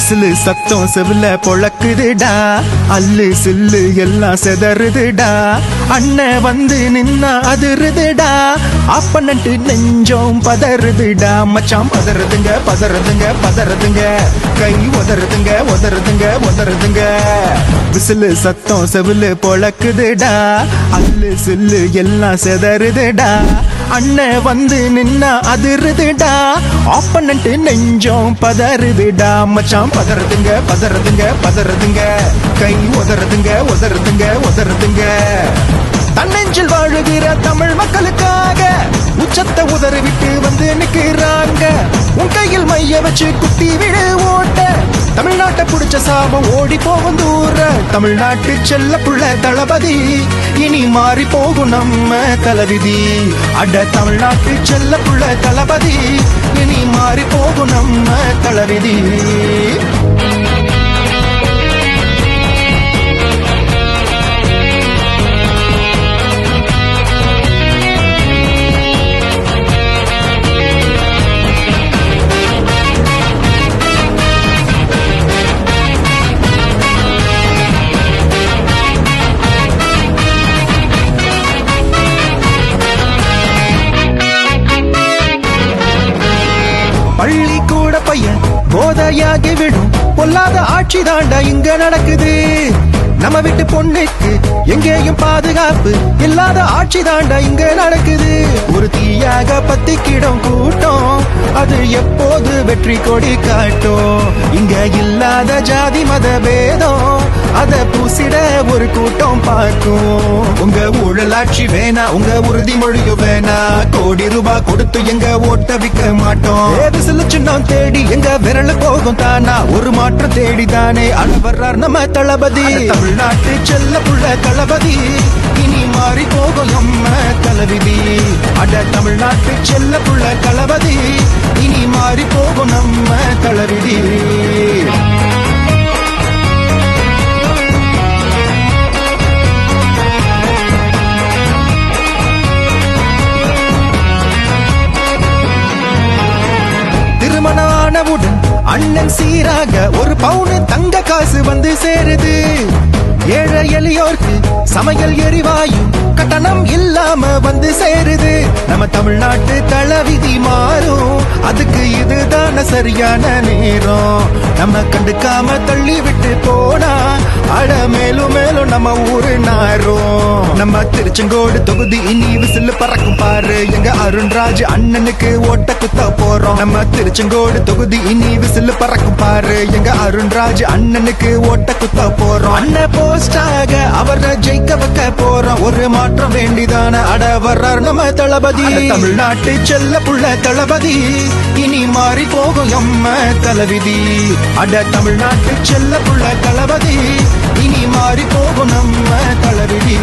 Whistle சத்தம் செவில பொழக்குதுடா, அல்லு சில்லு எல்லாம் செதறுதுடா, அண்ணன் வந்து நின்னா அதிருதுடா, அப்பனட்டு நெஞ்சம் பதறுதுடா, மச்சான் பதறுதுங்க பதறுதுங்க பதறுதுங்க, கை உதறுதுங்க உதறுதுங்க உதறுதுங்க. விசிலு சத்தம் செவிலு பொழக்குதுடா, அல்லு சில்லு எல்லாம் செதறுதுடா, அண்ணன் வந்து நின்னா அதிருதுடா, ஆப்பனன்ட்டு நெஞ்சம் பதறுதுடா, மச்சான் பதறுதுங்க பதறுதுங்க பதறுதுங்க, கை உதறுதுங்க உதறுதுங்க உதறுதுங்க. தன்னெஞ்சில் வாழுகிற தமிழ் மக்களுக்காக உச்சத்தை உதறி விட்டு வந்து நிக்கிறாங்க, உன் கையில் மைய வச்சு குத்தி விடு ஓட்ட, தமிழ்நாட்டை புடிச்ச சாபம் ஓடி போகும் தூர, தமிழ்நாட்டு செல்ல புள்ள தளபதி, இனி மாறி போகும் நம்ம தலவிதி. அட தமிழ்நாட்டு செல்ல புள்ள தளபதி, இனி மாறி போகும் நம்ம தலவிதி. பள்ளி கூட பையன் போதையாகி விடும் பொல்லாத ஆட்சி தாண்டா இங்க நடக்குது, நம்ம வீட்டு பொண்ணுக்கு எங்கேயும் பாதுகாப்பு இல்லாத ஆட்சி தாண்டா இங்க நடக்குது. ஒரு தீயாக பத்திக்கிடும் கூட்டம் அது எப்போது வெற்றி கொடி காட்டும், இங்க இல்லாத ஜாதி மத பேதம் அத பூசிட ஒரு கூட்டம் பார்க்கும். உங்க ஊழலாட்சி வேணா, உங்க உறுதிமொழியும் வேணா, கோடி ரூபாய் கொடுத்து எங்க ஓட்ட விற்க மாட்டோம். சின்னம் தேடி எங்க விரல் போகும் தானா, ஒரு மாற்றம் தேடிதானே அனுபர்றார் நம்ம தளபதி. தமிழ்நாட்டு செல்ல புள்ள தளபதி, இனி மாறி போகும் நம்ம தலவிதி. அட தமிழ்நாட்டு செல்ல புள்ள தளபதி, இனி மாறி போகும் நம்ம தலவிதி. திருமணமானவுடன் அண்ணன் சீராக ஒரு பவுனு தங்க காசு வந்து சேருது, ஏழை எளியோர்க்கு சமையல் எரிவாயு கட்டணம் இல்லாம வந்து சேருது. நம்ம தமிழ்நாட்டு தளவிதி மாறும், அதுக்கு இதுதான சரியான நேரம், நம்ம கண்டுக்காம தள்ளி விட்டு போனா அட மேலும் மேலும் நம்ம ஊரு நாரும். நம்ம திருச்செங்கோடு தொகுதி இனி விசில் பறக்கும் பாரு, எங்க அருண்ராஜ் அண்ணனுக்கு ஓட்ட குத்த போறோம். நம்ம திருச்செங்கோடு தொகுதி இனி விசில் பறக்கும் பாரு, எங்க அருண்ராஜ் அண்ணனுக்கு ஓட்ட குத்த போறோம். அண்ணன் போஸ்டாக அவரை ஜெயிக்க வைக்க போறோம், ஒரு மாற்றம் வேண்டிதான அட வர்றார் நம்ம தளபதி. தமிழ்நாட்டு செல்ல புள்ள தளபதி, இனி மாறி போகும் நம்ம தலவிதி. அட தமிழ்நாட்டு செல்ல புள்ள தளபதி, இனி மாறி போகும் நம்ம தலவிதி.